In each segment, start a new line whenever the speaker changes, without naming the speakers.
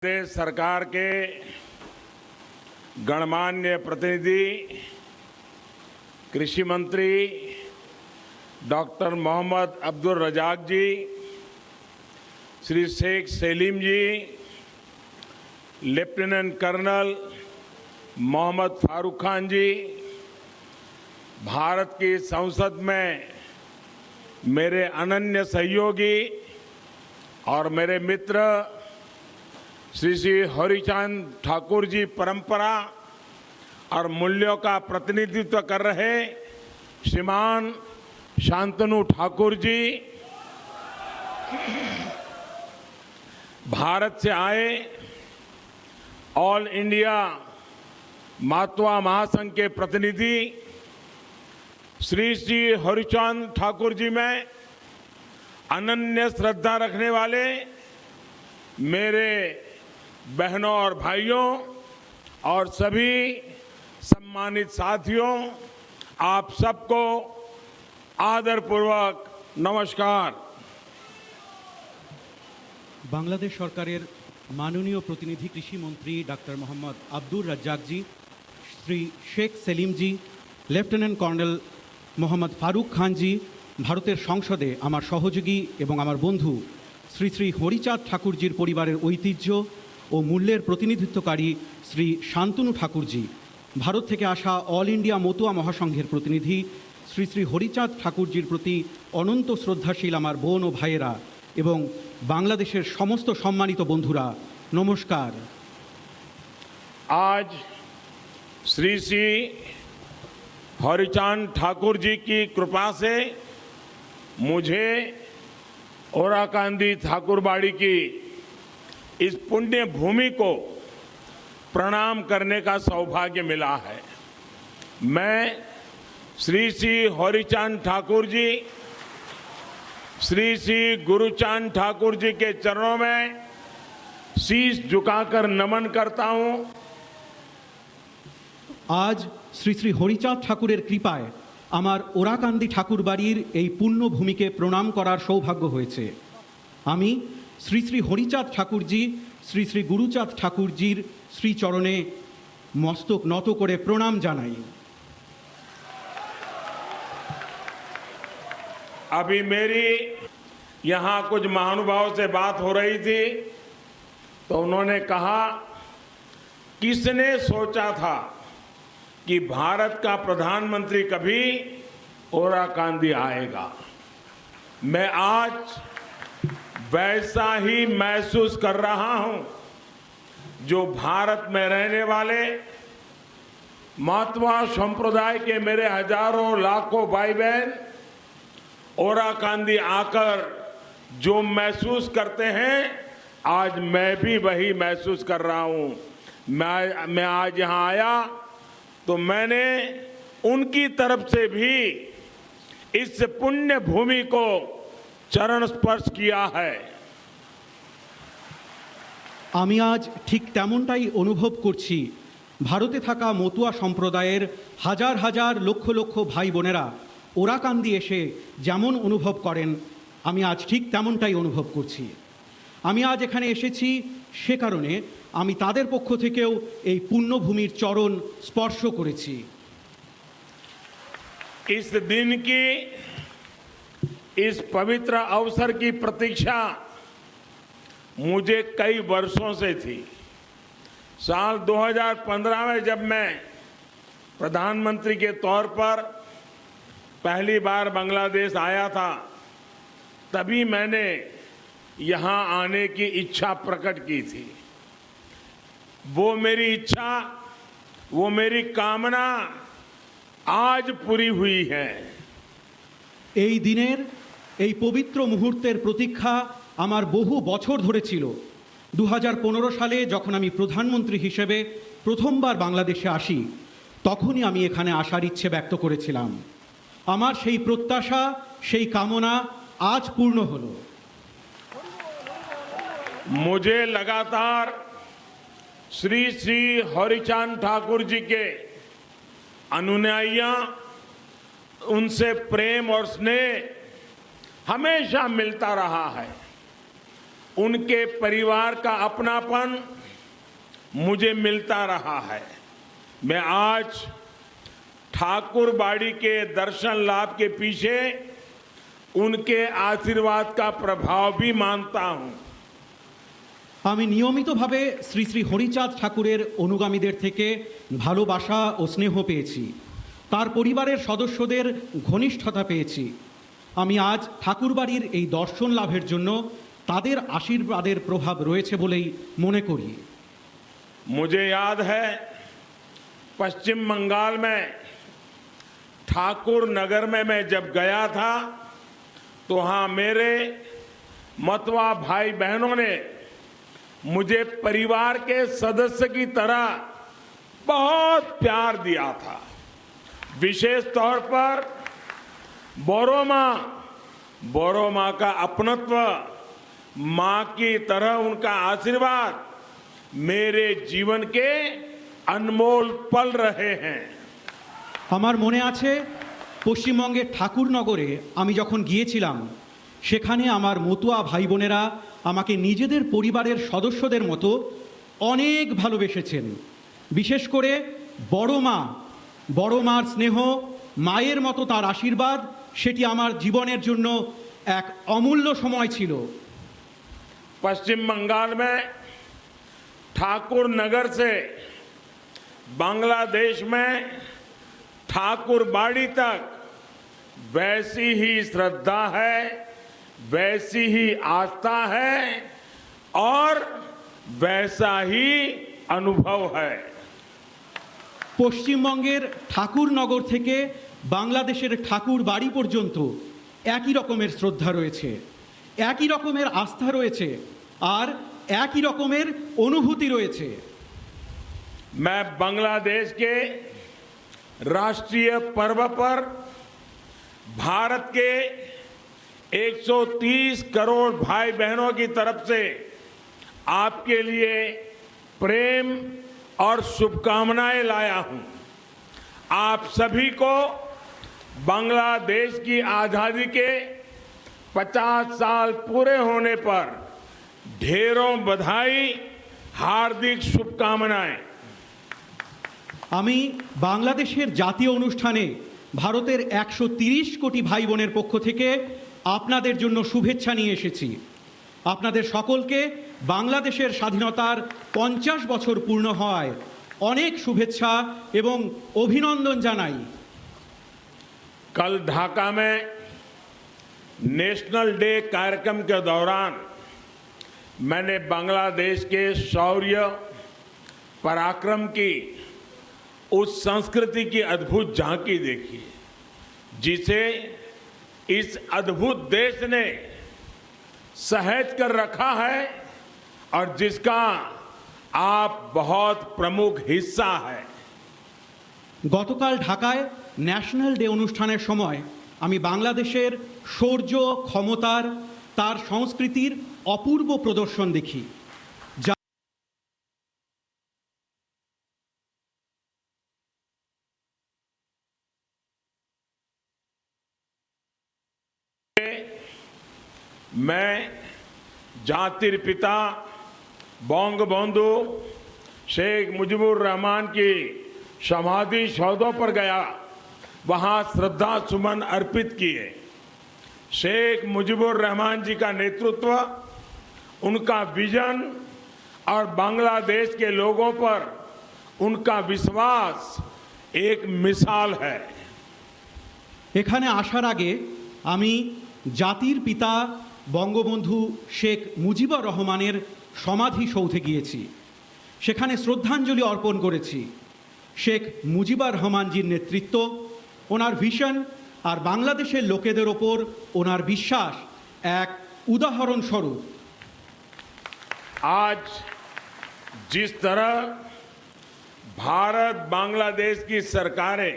प्रदेश सरकार के गणमान्य प्रतिनिधि कृषि मंत्री डॉक्टर मोहम्मद अब्दुल रजाक जी, श्री शेख सलीम जी, लेफ्टिनेंट कर्नल मोहम्मद फारूक खान जी, भारत की संसद में मेरे अनन्य सहयोगी और मेरे मित्र श्री श्री हरिचांद ठाकुर जी, परंपरा और मूल्यों का प्रतिनिधित्व कर रहे श्रीमान शांतनु ठाकुर जी, भारत से आए ऑल इंडिया मातवा महासंघ के प्रतिनिधि श्री श्री हरिचांद ठाकुर जी में अनन्य श्रद्धा रखने वाले मेरे बहनों और भाइयों और सभी सम्मानित साथियों, आप सबको आदरपूर्वक नमस्कार।
बांग्लादेश सरकारेर माननीय प्रतिनिधि कृषि मंत्री डॉक्टर मोहम्मद अब्दुल रज्जाक जी, श्री शेख सलीम जी, लेफ्टिनेंट कर्नल मोहम्मद फारूक खान जी, भारतेर संसदे आमार सहयोगी एवं आमार बंधु श्री श्री हरिचाँद ठाकुरजीर परिवारेर ऐतिह्य और मूल्येर प्रतिनिधित्वकारी श्री शांतनु ठाकुर जी, भारत थेके आसा ऑल इंडिया मतुआ महासंघेर प्रतिनिधि श्री श्री हरिचाँद ठाकुरजीर प्रति अनंत श्रद्धाशील आमार बोन और भाइयेरा एवं बांग्लादेशेर समस्त सम्मानित बंधुरा नमस्कार।
आज श्री श्री हरिचांद ठाकुर जी की कृपा से मुझे ओराकांदी ठाकुरबाड़ी की इस पुण्य भूमि को प्रणाम करने का सौभाग्य मिला है। मैं श्री श्री हरिचांद ठाकुर जी, श्री श्री गुरुचांद ठाकुर जी के चरणों में शीश झुकाकर नमन करता हूं।
आज श्री श्री हरिचाँद ठाकुरेर कृपाय आमार ओराकांदी ठाकुर बाड़ीर এই পুণ্য ভূমিকে প্রণাম করার সৌভাগ্য হয়েছে। আমি শ্রী শ্রী হরিচাঁদ ঠাকুরজি, শ্রী শ্রী গুরুচাঁদ ঠাকুরজির শ্রীচরণে মস্তক নত করে প্রণাম জানাই।
अभी मेरी यहाँ कुछ महानुभावों से बात हो रही थी तो उन्होंने कहा, किसने सोचा था कि भारत का प्रधानमंत्री कभी ओराकांदी आएगा। मैं आज वैसा ही महसूस कर रहा हूं जो भारत में रहने वाले मातवा संप्रदाय के मेरे हजारों लाखों भाई बहन ओराकांदी आकर जो महसूस करते हैं, आज मैं भी वही महसूस कर रहा हूं। मैं आज यहां आया तो मैंने उनकी तरफ से भी इस पुण्य भूमि को चरण स्पर्श किया है।
আমি আজ ঠিক তেমনটাই অনুভব করছি। ভারতে থাকা মতুয়া সম্প্রদায়ের হাজার হাজার লক্ষ লক্ষ ভাই বোনেরা ওরাকান্দি এসে যেমন অনুভব করেন, আমি আজ ঠিক তেমনটাই অনুভব করছি। আমি আজ এখানে এসেছি সে কারণে আমি তাদের পক্ষ থেকেও এই পুণ্যভূমির চরণ স্পর্শ করেছি।
इस दिन की, इस पवित्र अवसर की प्रतीक्षा मुझे कई वर्षों से थी। साल 2015 में जब मैं प्रधानमंत्री के तौर पर पहली बार बांग्लादेश आया था, तभी मैंने यहाँ आने की इच्छा प्रकट की थी। वो मेरी इच्छा, वो मेरी कामना आज पूरी हुई है।
এই দিনের এই পবিত্র মুহূর্তের প্রতীক্ষা আমার বহু বছর ধরে ছিল। 2015 সালে যখন আমি প্রধানমন্ত্রী হিসেবে প্রথমবার বাংলাদেশে আসি, তখনই আমি এখানে আসার ইচ্ছে ব্যক্ত করেছিলাম। আমার সেই প্রত্যাশা, সেই কামনা আজ পূর্ণ হলো।
मुझे लगातार श्री श्री हरिचांद ठाकुर जी के अनुयायियां, उनसे प्रेम और स्नेह हमेशा मिलता रहा है। उनके परिवार का अपनापन मुझे मिलता रहा है। मैं आज ठाकुरबाड़ी के दर्शन लाभ के पीछे उनके आशीर्वाद का प्रभाव भी मानता हूं।
আমি নিয়মিতভাবে শ্রী শ্রী হরিচাঁদ ঠাকুরের অনুগামীদের থেকে ভালোবাসা ও স্নেহ পেয়েছি, তার পরিবারের সদস্যদের ঘনিষ্ঠতা পেয়েছি। আমি আজ ঠাকুরবাড়ির এই দর্শন লাভের জন্য তাদের আশীর্বাদের প্রভাব রয়েছে বলেই মনে করি।
मुझे याद है पश्चिम बंगाल में ठाकुर नगर में मैं जब गया था तो वहाँ मेरे मतवा भाई बहनों ने मुझे परिवार के सदस्य की तरह बहुत प्यार दिया था। विशेष तौर पर बोरो माँ का अपनत्व, माँ की तरह उनका आशीर्वाद मेरे जीवन के अनमोल पल रहे हैं।
আমার মনে আছে পশ্চিমবঙ্গের ঠাকুরনগরে আমি যখন গিয়েছিলাম, সেখানে আমার মতুয়া ভাই বোনেরা আমাকে নিজেদের পরিবারের সদস্যদের মতো অনেক ভালোবেসেছেন। বিশেষ করে বড় মার স্নেহ, মায়ের মতো তার আশীর্বাদ, সেটি আমার জীবনের জন্য এক অমূল্য সময় ছিল।
पश्चिम बंगाल में ठाकुर नगर से बांग्लादेश में ठाकुरबाड़ी तक वैसी ही श्रद्धा है, वैसी ही आस्था है और वैसा ही अनुभव है।
পশ্চিমবঙ্গের ঠাকুরনগর থেকে বাংলাদেশের ঠাকুরবাড়ি পর্যন্ত একই রকমের শ্রদ্ধা রয়েছে, একই রকমের আস্থা রয়েছে আর একই রকমের অনুভূতি রয়েছে।
मैं बांग्लादेश के राष्ट्रीय पर्व पर भारत के 130 करोड़ भाई बहनों की तरफ से आपके लिए प्रेम और शुभकामनाएं लाया हूं। आप सभी को बांग्लादेश की आजादी के 50 साल पूरे होने पर ढेरों बधाई, हार्दिक शुभकामनाएं।
আমি বাংলাদেশের জাতীয় অনুষ্ঠানে ভারতের 130 কোটি ভাই বোনের পক্ষ থেকে আপনাদের জন্য শুভেচ্ছা নিয়ে এসেছি। আপনাদের সকলকে বাংলাদেশের স্বাধীনতার 50 বছর পূর্ণ হয় অনেক শুভেচ্ছা এবং অভিনন্দন জানাই।
कल ढाका में नेशनल डे कार्यक्रम के दौरान मैंने बांग्लादेश के शौर्य, पराक्रम की उस संस्कृति की अद्भुत झांकी देखी जिसे इस अद्भुत देश ने सहेज कर रखा है और जिसका आप बहुत प्रमुख हिस्सा है।
গতকাল ঢাকায় ন্যাশনাল ডে অনুষ্ঠানের সময় আমি বাংলাদেশের শৌর্য, ক্ষমতার, তার সংস্কৃতির অপূর্ব প্রদর্শন দেখি।
मैं जातिर पिता बंगबंधु शेख मुजीबुर रहमान की समाधि सौधों पर गया, वहां श्रद्धा सुमन अर्पित किए। शेख मुजीबुर रहमान जी का नेतृत्व, उनका विजन और बांग्लादेश के लोगों पर उनका विश्वास एक मिसाल है।
এখানে আসার আগে আমি জাতির পিতা বঙ্গবন্ধু শেখ মুজিবুর রহমানের সমাধি সৌধে গিয়েছি, সেখানে শ্রদ্ধাঞ্জলি অর্পণ করেছি। শেখ মুজিবুর রহমানজির নেতৃত্ব, ওনার ভিশন আর বাংলাদেশের লোকেদের ওপর ওনার বিশ্বাস এক উদাহরণ স্বরূপ।
आज जिस तरह भारत बांग्लादेश की सरकारें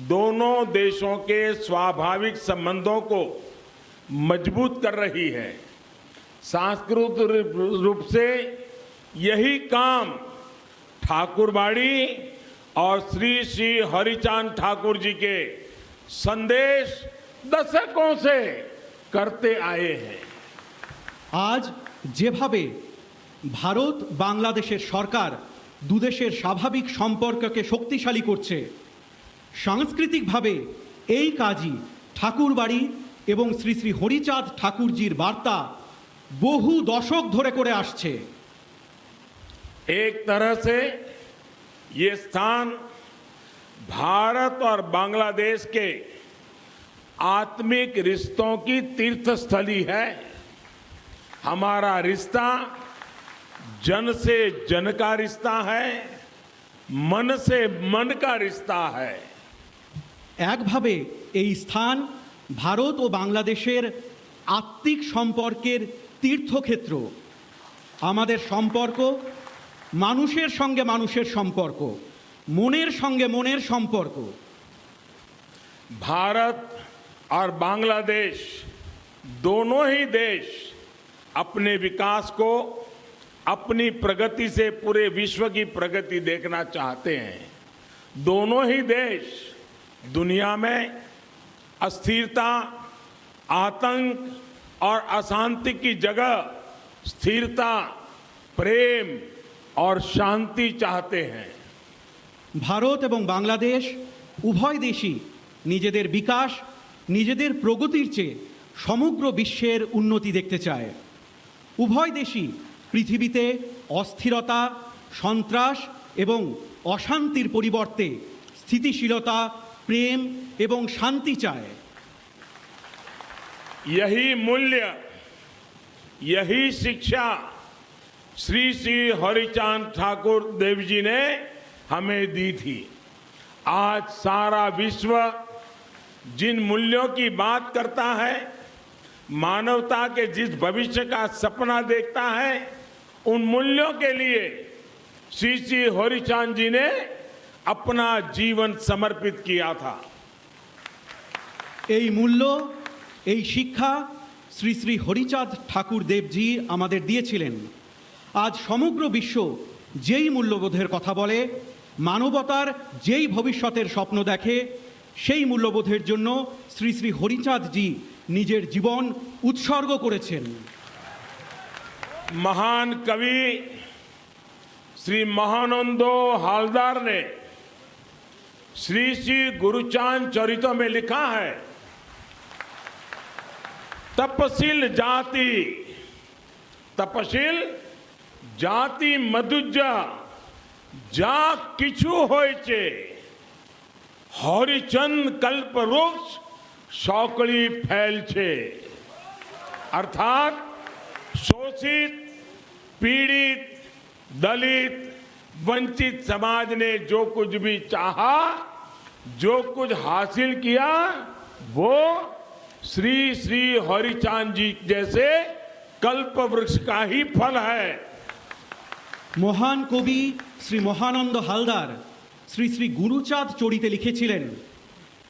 दोनों देशों के स्वाभाविक संबंधों को मजबूत कर रही है, सांस्कृतिक रूप से यही काम ठाकुरबाड़ी और श्री श्री हरिचांद ठाकुर जी के संदेश दशकों से करते आए हैं।
আজ যেভাবে ভারত বাংলাদেশের সরকার দুদেশের স্বাভাবিক সম্পর্ককে শক্তিশালী করছে, সাংস্কৃতিকভাবে এই কাজই ঠাকুরবাড়ি এবং শ্রী শ্রী হরিচাঁদ ঠাকুরজির বার্তা বহু দশক ধরে করে আসছে।
एक तरह से ये स्थान भारत और बांग्लादेश के आत्मिक रिश्तों की तीर्थस्थली है। हमारा रिश्ता जन से जन का रिश्ता है, मन से मन का रिश्ता है।
একভাবে এই স্থান ভারত ও বাংলাদেশের আত্মিক সম্পর্কের তীর্থক্ষেত্র। আমাদের সম্পর্ক মানুষের সঙ্গে মানুষের সম্পর্ক, মনের সঙ্গে মনের সম্পর্ক।
भारत और बांग्लादेश दोनों ही देश अपने विकास को अपनी प्रगति से पूरे विश्व की प्रगति देखना चाहते हैं। दोनों ही देश दुनिया में अस्थिरता, आतंक और अशांति की जगह स्थिरता, प्रेम और शांति चाहते हैं।
ভারত এবং বাংলাদেশ উভয় দেশই নিজেদের বিকাশ, নিজেদের প্রগতির চেয়ে সমগ্র বিশ্বের উন্নতি দেখতে চায়। উভয় দেশই পৃথিবীতে অস্থিরতা, সন্ত্রাস এবং অশান্তির পরিবর্তে স্থিতিশীলতা, প্রেম এবং শান্তি চায়।
यही मूल्य, यही शिक्षा श्री श्री हरिचांद ठाकुर देव जी ने हमें दी थी। आज सारा विश्व जिन मूल्यों की बात करता है, मानवता के जिस भविष्य का सपना देखता है, उन मूल्यों के लिए श्री श्री हरिचांद जी ने अपना जीवन समर्पित किया था।
এই মূল্য, এই শিক্ষা শ্রী শ্রী হরিচাঁদ ঠাকুর দেবজি আমাদের দিয়েছিলেন। আজ সমগ্র বিশ্ব যেই মূল্যবোধের কথা বলে, মানবতার যেই ভবিষ্যতের স্বপ্ন দেখে, সেই মূল্যবোধের জন্য শ্রী শ্রী হরিচাঁদজি নিজের জীবন উৎসর্গ করেছেন।
महान कवि श्री महानंदो हालदार ने श्री श्री गुरुचांद चरितो में लिखा है, तपशील जाति मधुजा जा किछु होइचे, हरिचंद कल्प वृक्ष सौकड़ी फैल छे। अर्थात शोषित, पीड़ित, दलित, वंचित समाज ने जो कुछ भी चाहा, जो कुछ हासिल किया, वो श्री श्री हरिचांद जी जैसे कल्प वृक्ष का ही फल है।
মহান কবি শ্রী মহানন্দ হালদার শ্রী শ্রী গুরুচাঁদ চরিতে লিখেছিলেন,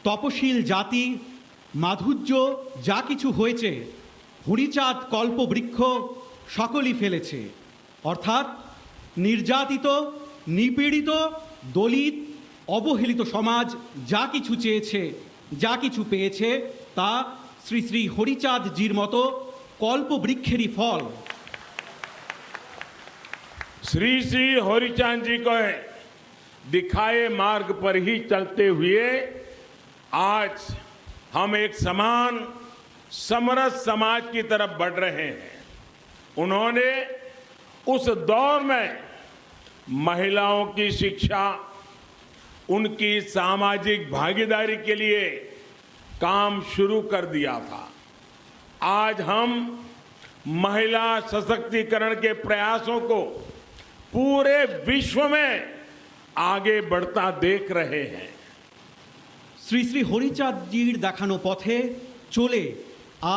তপশীল জাতি মাধুর্য যা কিছু হয়েছে, হরিচাঁদ কল্পবৃক্ষ সকলই ফেলেছে। অর্থাৎ নির্যাতিত, নিপীড়িত, দলিত, অবহেলিত সমাজ যা কিছু চেয়েছে, যা কিছু পেয়েছে, তা শ্রী শ্রী হরিচাঁদজির মতো কল্পবৃক্ষেরই ফল।
श्री श्री हरिचांद जी को दिखाए मार्ग पर ही चलते हुए आज हम एक समान समरस समाज की तरफ बढ़ रहे हैं। उन्होंने उस दौर में महिलाओं की शिक्षा, उनकी सामाजिक भागीदारी के लिए काम शुरू कर दिया था। आज हम महिला सशक्तिकरण के प्रयासों को पूरे विश्व में आगे बढ़ता देख रहे हैं।
শ্রী শ্রী হরিচাঁদজির দেখানো পথে চলে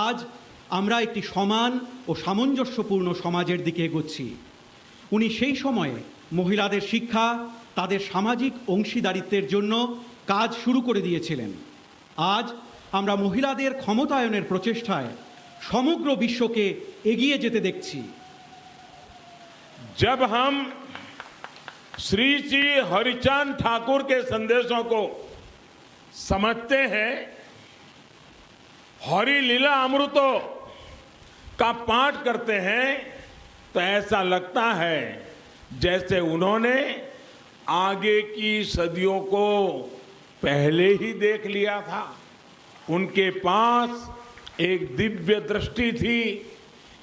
আজ আমরা একটি সমান ও সামঞ্জস্যপূর্ণ সমাজের দিকে এগোচ্ছি। উনি সেই সময়ে মহিলাদের শিক্ষা, তাদের সামাজিক অংশীদারিত্বের জন্য কাজ শুরু করে দিয়েছিলেন। আজ আমরা মহিলাদের ক্ষমতায়নের প্রচেষ্টায় সমগ্র বিশ্বকে এগিয়ে যেতে দেখছি।
जब हम श्री श्री हरिचांद ठाकुर के संदेशों को समझते हैं, हरि लीला अमृतो का पाठ करते हैं तो ऐसा लगता है जैसे उन्होंने आगे की सदियों को पहले ही देख लिया था। उनके पास एक दिव्य दृष्टि थी,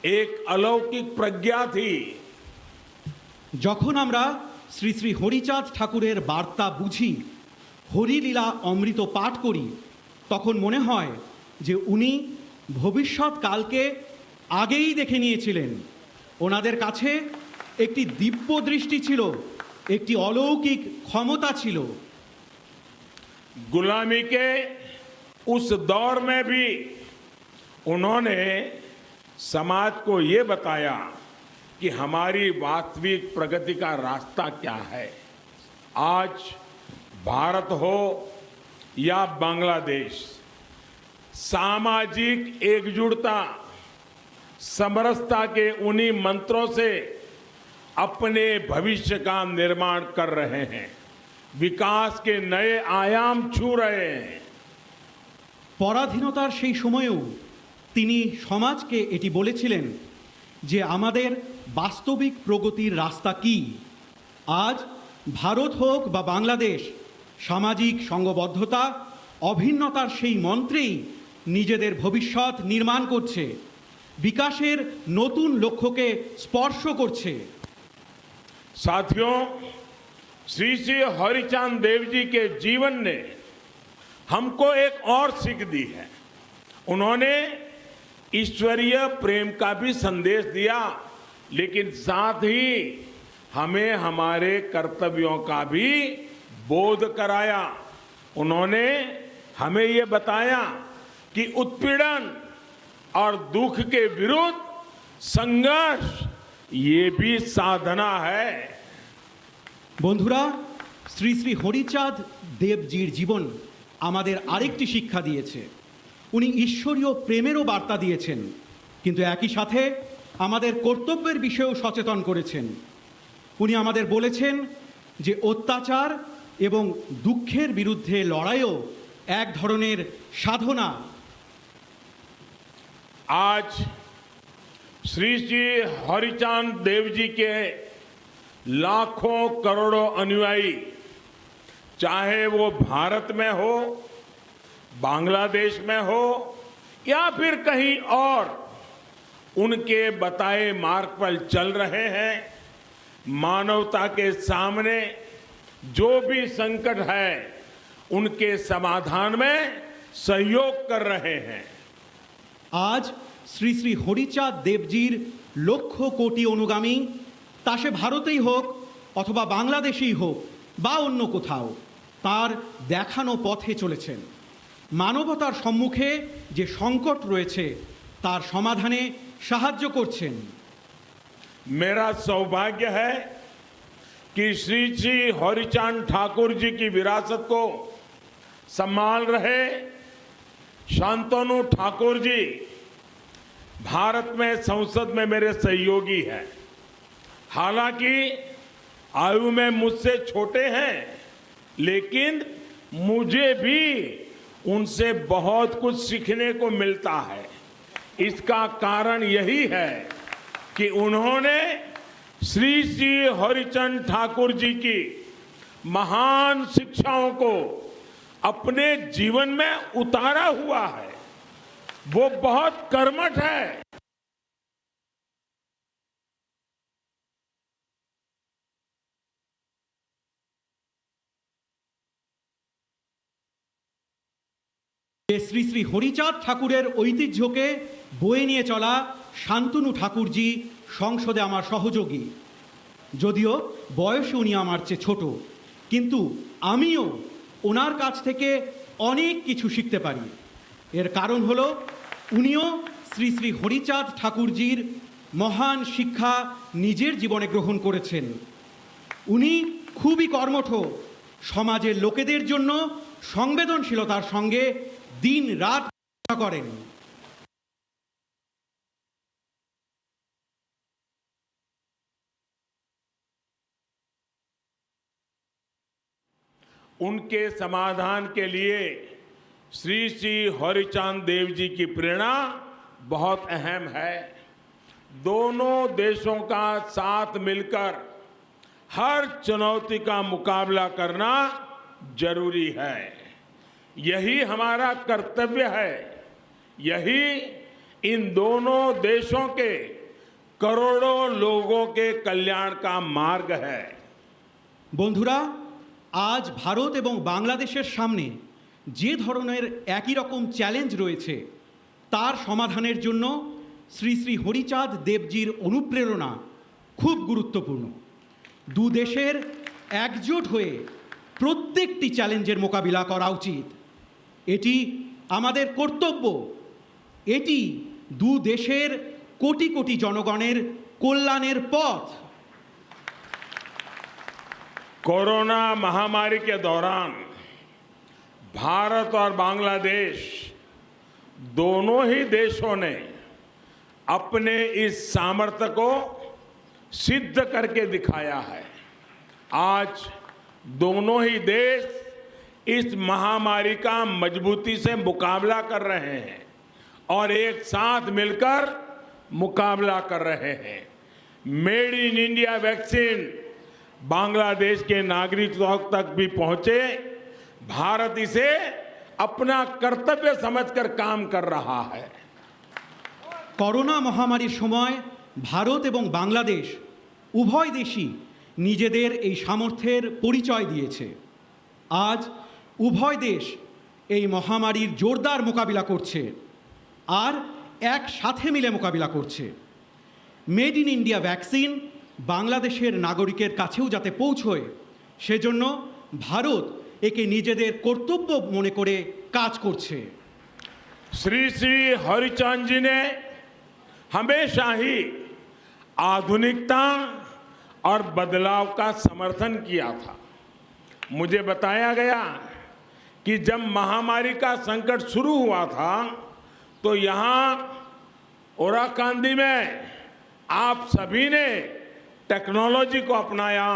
एक अलौकिक प्रज्ञा थी।
যখন আমরা শ্রী শ্রী হরিচাঁদ ঠাকুরের বার্তা বুঝি, হরিলীলা অমৃত পাঠ করি, তখন মনে হয় যে উনি ভবিষ্যৎকালকে আগেই দেখে নিয়েছিলেন। ওনাদের কাছে একটি দিব্য দৃষ্টি ছিল, একটি অলৌকিক ক্ষমতা ছিল।
गुलामी के उस दौर में भी उन्होंने समाज को ये बताया कि हमारी वास्तविक प्रगति का रास्ता क्या है। आज भारत हो या बांग्लादेश, सामाजिक एकजुटता, समरसता के उन्हीं मंत्रों से अपने भविष्य का निर्माण कर रहे हैं, विकास के नए आयाम छू रहे हैं।
পরাধীনতার সেই সময়েও তিনি সমাজকে এটি বলেছিলেন যে আমাদের বাস্তবিক প্রগতির রাস্তা কি। আজ ভারত হোক বা বাংলাদেশ, সামাজিক সংঘবদ্ধতা, অভিন্নতার সেই মন্ত্রেই নিজেদের ভবিষ্যৎ নির্মাণ করছে, বিকাশের নতুন লক্ষ্যকে স্পর্শ করছে।
साथियों, श्री श्री हरिचांद देव जी के जीवन ने हमको एक और सीख दी है। उन्होंने ईश्वरीय प्रेम का भी संदेश दिया, लेकिन साथ ही हमें हमारे कर्तव्यों का भी बोध कराया। उन्होंने हमें ये बताया कि उत्पीड़न और दुख के विरुद्ध संघर्ष ये भी साधना है।
বন্ধুরা, শ্রী শ্রী হরিচাঁদ দেবজির জীবন আমাদের আরেকটি শিক্ষা দিয়েছে। উনি ঈশ্বরীয় প্রেমেরও বার্তা দিয়েছেন, কিন্তু একই সাথে আমাদের কর্তব্যের বিষয়েও সচেতন করেছেন। উনি আমাদের বলেছেন যে অত্যাচার এবং দুঃখের বিরুদ্ধে লড়াইও এক ধরনের সাধনা।
आज श्री श्री हरिचांद देव जी के लाखों करोड़ों अनुयायी, चाहे वो भारत में हो, बांग्लादेश में हो या फिर कहीं और, उनके बताए मार्ग पर चल रहे हैं। मानवता के सामने जो भी संकट है उनके समाधान में सहयोग कर रहे हैं।
আজ শ্রী শ্রী হরিচাঁদ দেবজির লক্ষ কোটি অনুগামী, তা সে ভারতেই হোক অথবা বাংলাদেশেই হোক বা অন্য কোথাও, তার দেখানো পথে চলেছেন। মানবতার সম্মুখে যে সংকট রয়েছে তার সমাধানে সাহায্য করছেন।
मेरा सौभाग्य है कि श्री श्री हरिचांद ठाकुर जी की विरासत को संभाल रहे शांतनु ठाकुर जी भारत में संसद में मेरे सहयोगी हैं। हालांकि आयु में मुझसे छोटे हैं, लेकिन मुझे भी उनसे बहुत कुछ सीखने को मिलता है। इसका कारण यही है कि उन्होंने श्री श्री हरिचंद ठाकुर जी की महान शिक्षाओं को अपने जीवन में उतारा हुआ है। वो बहुत कर्मठ है।
যে শ্রী শ্রী হরিচাঁদ ঠাকুরের ঐতিহ্যকে বয়ে নিয়ে চলা শান্তনু ঠাকুরজি সংসদে আমার সহযোগী। যদিও বয়সে উনি আমার চেয়ে ছোট, কিন্তু আমিও ওনার কাছ থেকে অনেক কিছু শিখতে পারি। এর কারণ হলো উনিও শ্রী শ্রী হরিচাঁদ ঠাকুরজির মহান শিক্ষা নিজের জীবনে গ্রহণ করেছেন। উনি খুবই কর্মঠ, সমাজের লোকেদের জন্য সংবেদনশীলতার সঙ্গে দিন রাত করেন।
उनके समाधान के लिए श्री श्री हरिचांद देव जी की प्रेरणा बहुत अहम है। दोनों देशों का साथ मिलकर हर चुनौती का मुकाबला करना जरूरी है। यही हमारा कर्तव्य है। यही इन दोनों देशों के करोड़ों लोगों के कल्याण का मार्ग है।
বন্ধুরা, আজ ভারত এবং বাংলাদেশের সামনে যে ধরনের একই রকম চ্যালেঞ্জ রয়েছে তার সমাধানের জন্য শ্রী শ্রী হরিচাঁদ দেবজির অনুপ্রেরণা খুব গুরুত্বপূর্ণ। দু দেশের একজোট হয়ে প্রত্যেকটি চ্যালেঞ্জের মোকাবিলা করা উচিত। এটি আমাদের কর্তব্য। এটি দু দেশের কোটি কোটি জনগণের কল্যাণের পথ।
कोरोना महामारी के दौरान भारत और बांग्लादेश दोनों ही देशों ने अपने इस सामर्थ्य को सिद्ध करके दिखाया है। आज दोनों ही देश इस महामारी का मजबूती से मुकाबला कर रहे हैं और एक साथ मिलकर मुकाबला कर रहे हैं। Made in India vaccine Bangladesh के नागरिकों तक भी पहुंचे। भारत इसे अपना कर्तव्य समझकर काम कर रहा है।
করোনা মহামারীর সময় ভারত এবং বাংলাদেশ উভয় দেশই নিজেদের এই সামর্থ্যের পরিচয় দিয়েছে। আজ উভয় দেশ এই মহামারীর জোরদার মোকাবিলা করছে আর একসাথে মিলে মোকাবিলা করছে। মেড ইন ইন্ডিয়া ভ্যাকসিন বাংলাদেশের নাগরিকের কাছেও যাতে পৌঁছয় সেজন্য ভারত একে নিজেদের কর্তব্য মনে করে কাজ করছে।
श्री श्री हरिचंद जी ने हमेशा ही आधुनिकता और बदलाव का समर्थन किया था। मुझे बताया गया कि जब महामारी का संकट शुरू हुआ था तो यहाँ ओराकांदी में आप सभी ने टेक्नोलॉजी को अपनाया,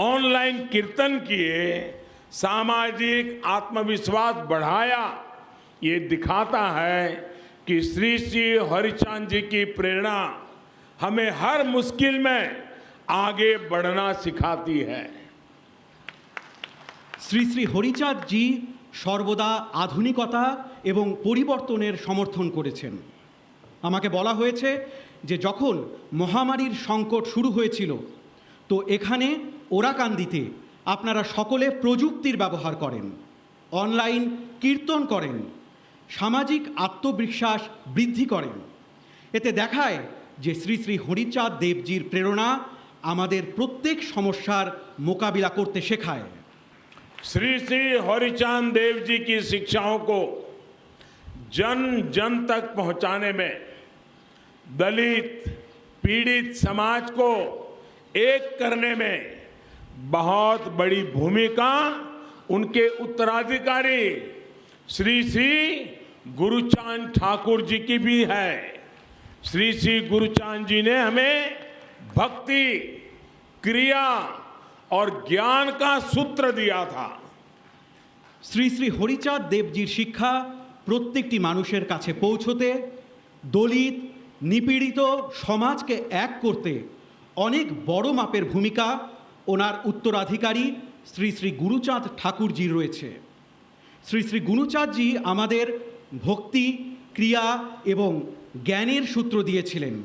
ऑनलाइन कीर्तन किए, सामाजिक आत्मविश्वास बढ़ाया। ये दिखाता है कि श्री श्री हरिचंद जी की प्रेरणा हमें हर मुश्किल में आगे बढ़ना सिखाती है।
শ্রী শ্রী হরিচাঁদ জি সর্বদা আধুনিকতা এবং পরিবর্তনের সমর্থন করেছেন। আমাকে বলা হয়েছে যে যখন মহামারীর সংকট শুরু হয়েছিল তো এখানে ওরাকান্দিতে আপনারা সকলে প্রযুক্তির ব্যবহার করেন, অনলাইন কীর্তন করেন, সামাজিক আত্মবিশ্বাস বৃদ্ধি করেন। এতে দেখায় যে শ্রী শ্রী হরিচাঁদ দেবজির প্রেরণা আমাদের প্রত্যেক সমস্যার মোকাবিলা করতে শেখায়।
श्री श्री हरिचंद देव जी की शिक्षाओं को जन जन तक पहुंचाने में दलित पीड़ित समाज को एक करने में बहुत बड़ी भूमिका उनके उत्तराधिकारी श्री श्री गुरुचांद ठाकुर जी की भी है। श्री श्री गुरुचांद जी ने हमें भक्ति, क्रिया और ज्ञान का सूत्र दिया था।
শ্রী শ্রী হরিচাঁদ দেবজির শিক্ষা প্রত্যেকটি মানুষের কাছে পৌঁছতে, দলিত নিপীড়িত সমাজকে এক করতে অনেক বড় মাপের ভূমিকা ওনার উত্তরাধিকারী শ্রী শ্রী গুরুচাঁদ ঠাকুরজির রয়েছে। শ্রী শ্রী গুরুচাঁদজি আমাদের ভক্তি, ক্রিয়া এবং জ্ঞানের সূত্র দিয়েছিলেন।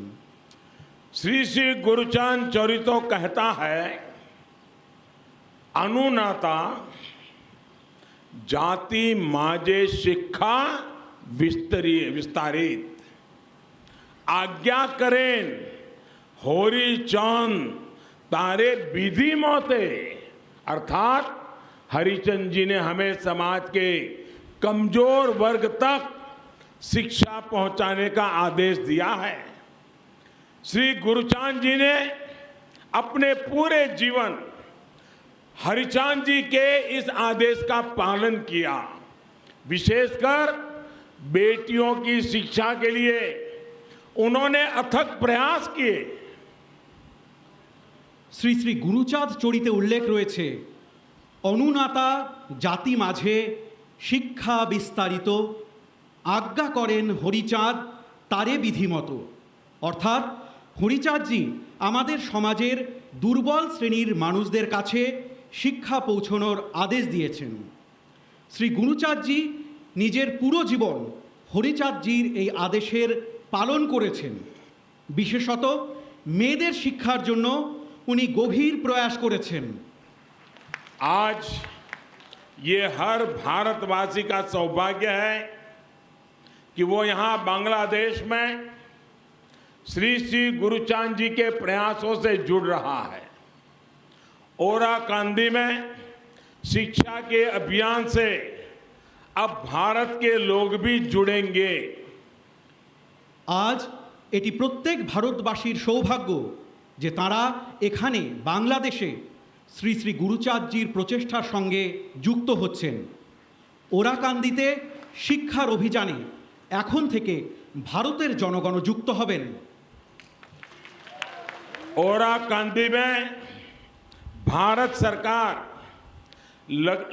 श्री श्री गुरुचांद चरितो कहता है, अनुनाता जाति माजे शिक्षा विस्तारित आज्ञा करें होरी चांद तारे विधि मोते। अर्थात हरिचंद जी ने हमें समाज के कमजोर वर्ग तक शिक्षा पहुंचाने का आदेश दिया है। श्री गुरुचांद जी ने अपने पूरे जीवन हरिचंद जी के इस आदेश का पालन किया। विशेषकर बेटियों की शिक्षा के लिए उन्होंने अथक प्रयास किए।
শ্রী শ্রী গুরুচাঁদ চরিতে উল্লেখ রয়েছে, অনুনাতা জাতি মাঝে শিক্ষা বিস্তারিত আজ্ঞা করেন হরিচাঁদ তারে বিধিমতো। অর্থাৎ হরিচাঁদজি আমাদের সমাজের দুর্বল শ্রেণীর মানুষদের কাছে শিক্ষা পৌঁছানোর আদেশ দিয়েছেন। শ্রী গুরুচাঁদজি নিজের পুরো জীবন হরিচাঁদজির এই আদেশের পালন করেছেন। বিশেষত মেয়েদের শিক্ষার জন্য উনি গভীর প্রয়াস করেছেন।
आज ये हर भारतवासी का सौभाग्य है कि वो यहाँ बांग्लादेश में श्री श्री गुरुचांद जी के प्रयासों से जुड़ रहा है। ओराकांदी में शिक्षा के अभियान से अब भारत के लोग भी जुड़ेंगे।
আজ এটি প্রত্যেক ভারতবাসীর সৌভাগ্য যে তাঁরা এখানে বাংলাদেশে শ্রী শ্রী গুরুচাঁদজির প্রচেষ্টার সঙ্গে যুক্ত হচ্ছেন। ওরাকান্দিতে শিক্ষার অভিযানে এখন থেকে ভারতের জনগণ যুক্ত হবেন।
ओराकांदी में भारत सरकार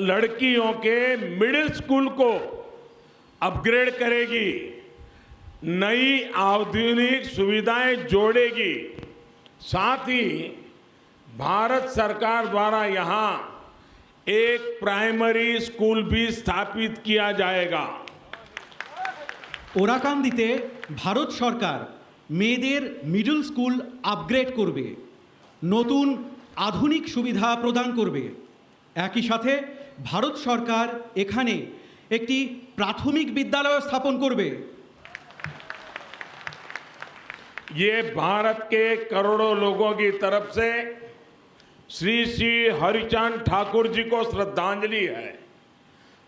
लड़कियों के मिडिल स्कूल को अपग्रेड करेगी, नई आधुनिक सुविधाएं जोड़ेगी। साथ ही भारत सरकार द्वारा यहाँ एक प्राइमरी स्कूल भी स्थापित किया जाएगा।
ওরাকান্দিতে ভারত সরকার মেয়েদের মিডল স্কুল আপগ্রেড করবে, নতুন আধুনিক সুবিধা প্রদান করবে। একই সাথে ভারত সরকার এখানে একটি প্রাথমিক বিদ্যালয় স্থাপন করবে।
ये भारत के करोड़ों लोगों की तरफ से श्री श्री हरिचांद ठाकुर जी को श्रद्धांजलि है।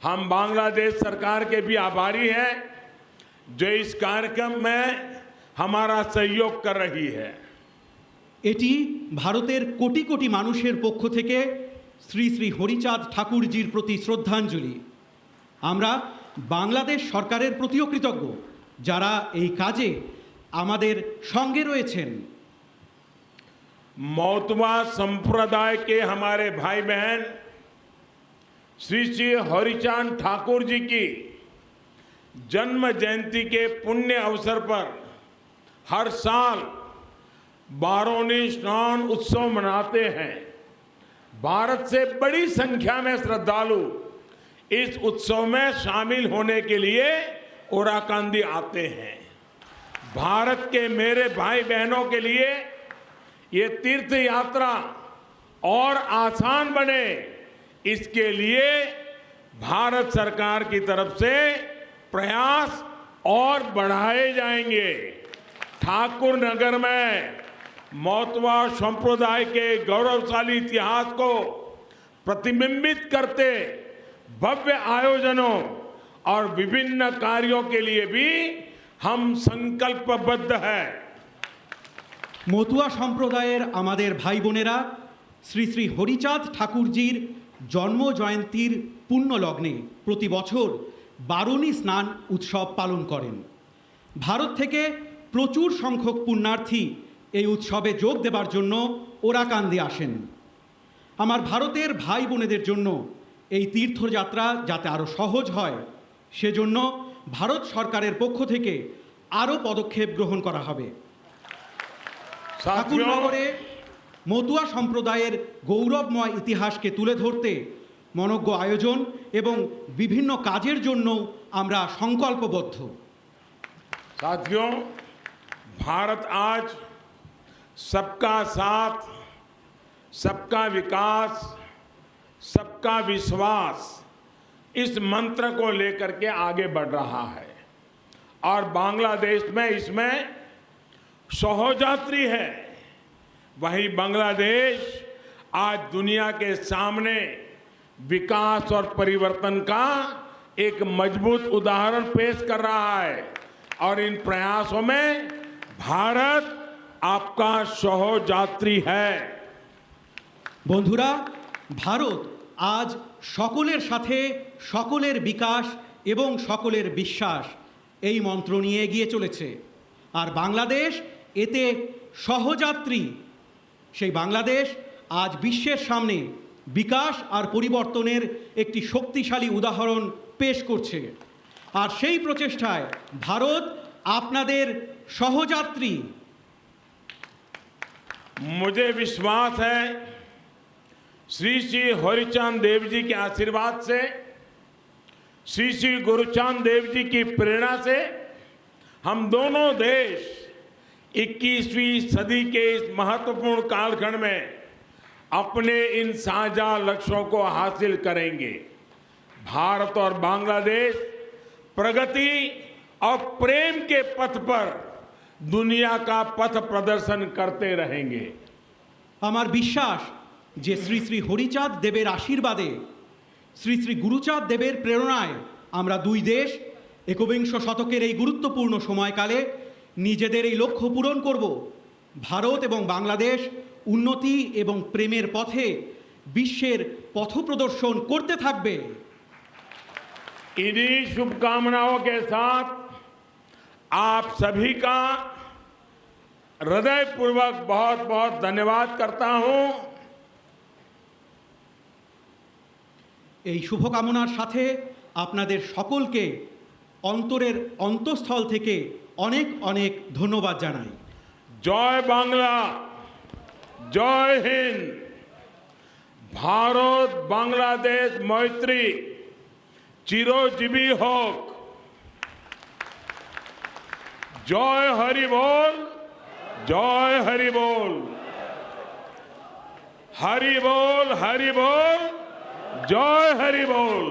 हम बांग्लादेश सरकार के भी आभारी हैं जो इस कार्यक्रम में हमारा सहयोग कर रही है।
এটি ভারতের কোটি কোটি মানুষের পক্ষ থেকে শ্রী শ্রী হরিচাঁদ ঠাকুরজির প্রতি শ্রদ্ধাঞ্জলি। আমরা বাংলাদেশ সরকারের প্রতিও কৃতজ্ঞ যারা এই কাজে আমাদের সঙ্গে রয়েছেন।
मौतवा संप्रदाय के हमारे भाई बहन श्री श्री हरिचांद ठाकुर जी की जन्म जयंती के पुण्य अवसर पर हर साल बारोनी स्नान उत्सव मनाते हैं। भारत से बड़ी संख्या में श्रद्धालु इस उत्सव में शामिल होने के लिए ओराकांदी आते हैं। भारत के मेरे भाई बहनों के लिए ये तीर्थ यात्रा और आसान बने, इसके लिए भारत सरकार की तरफ से प्रयास और बढ़ाए जाएंगे। ठाकुर नगर में मौतवा संप्रदाय के गौरवशाली इतिहास को प्रतिबिंबित करते भव्य आयोजनों और विभिन्न कार्यों के लिए भी हम संकल्पबद्ध हैं।
মতুয়া সম্প্রদায়ের আমাদের ভাই বোনেরা শ্রী শ্রী হরিচাঁদ ঠাকুরজির জন্ম জয়ন্তীর পুণ্য লগ্নে প্রতি বছর বারুণী স্নান উৎসব পালন করেন। ভারত থেকে প্রচুর সংখ্যক পুণ্যার্থী এই উৎসবে যোগ দেবার জন্য ওরাকান্দি আসেন। আমার ভারতের ভাই বোনেদের জন্য এই তীর্থযাত্রা যাতে আরও সহজ হয় সেজন্য ভারত সরকারের পক্ষ থেকে আরও পদক্ষেপ গ্রহণ করা হবে। ঠাকুরনগরে মতুয়া সম্প্রদায়ের গৌরবময় ইতিহাসকে তুলে ধরতে মনজ্ঞ আয়োজন এবং বিভিন্ন কাজের জন্য আমরা সংকল্পবদ্ধ।
साथियों, भारत आज सबका साथ, सबका विकास, सबका विश्वास इस मंत्र को लेकर के आगे बढ़ रहा है और बांग्लादेश में इसमें सहोजात्री है। वहीं बांग्लादेश आज दुनिया के सामने विकास और परिवर्तन का एक मजबूत उदाहरण पेश कर रहा है और इन प्रयासों में भारत आपका सहोजात्री है।
বন্ধুরা, ভারত আজ সকলের সাথে সকলের বিকাশ এবং সকলের বিশ্বাস এই মন্ত্র নিয়ে এগিয়ে চলেছে আর বাংলাদেশ এতে সহযাত্রী। সেই বাংলাদেশ আজ বিশ্বের সামনে বিকাশ আর পরিবর্তনের একটি শক্তিশালী উদাহরণ পেশ করছে আর সেই প্রচেষ্টায় ভারত আপনাদের সহযাত্রী।
मुझे विश्वास है श्री श्री हरिचांद देव जी के आशीर्वाद से, श्री श्री गुरुचांद देव जी की प्रेरणा से हम दोनों देश 21वीं सदी के इस महत्वपूर्ण कालखंड में अपने इन साझा लक्ष्यों को हासिल करेंगे। भारत और बांग्लादेश प्रगति और प्रेम के पथ पर दुनिया का पथ प्रदर्शन करते रहेंगे।
আমার বিশ্বাস যে শ্রী শ্রী হরিচাঁদ দেবের আশীর্বাদে, শ্রী শ্রী গুরুচাঁদ দেবের প্রেরণায় আমরা দুই দেশ একবিংশ শতকের এই গুরুত্বপূর্ণ সময়কালে নিজেদের এই লক্ষ্য পূরণ করব। ভারত এবং বাংলাদেশ উন্নতি এবং প্রেমের পথে বিশ্বের পথপ্রদর্শন করতে থাকবে।
इन्हीं शुभकामनाओं के साथ आप सभी का हृदयपूर्वक बहुत बहुत धन्यवाद करता हूं।
এই শুভকামনার সাথে আপনাদের সকলকে অন্তরের অন্তঃস্থল থেকে অনেক অনেক ধন্যবাদ জানাই।
জয় বাংলা, জয় হিন্দ। ভারত বাংলাদেশ মৈত্রী চিরজীবী হোক। জয় হরি বল, জয় হরি বল, হরি বল, হরি বল, জয় হরি বল।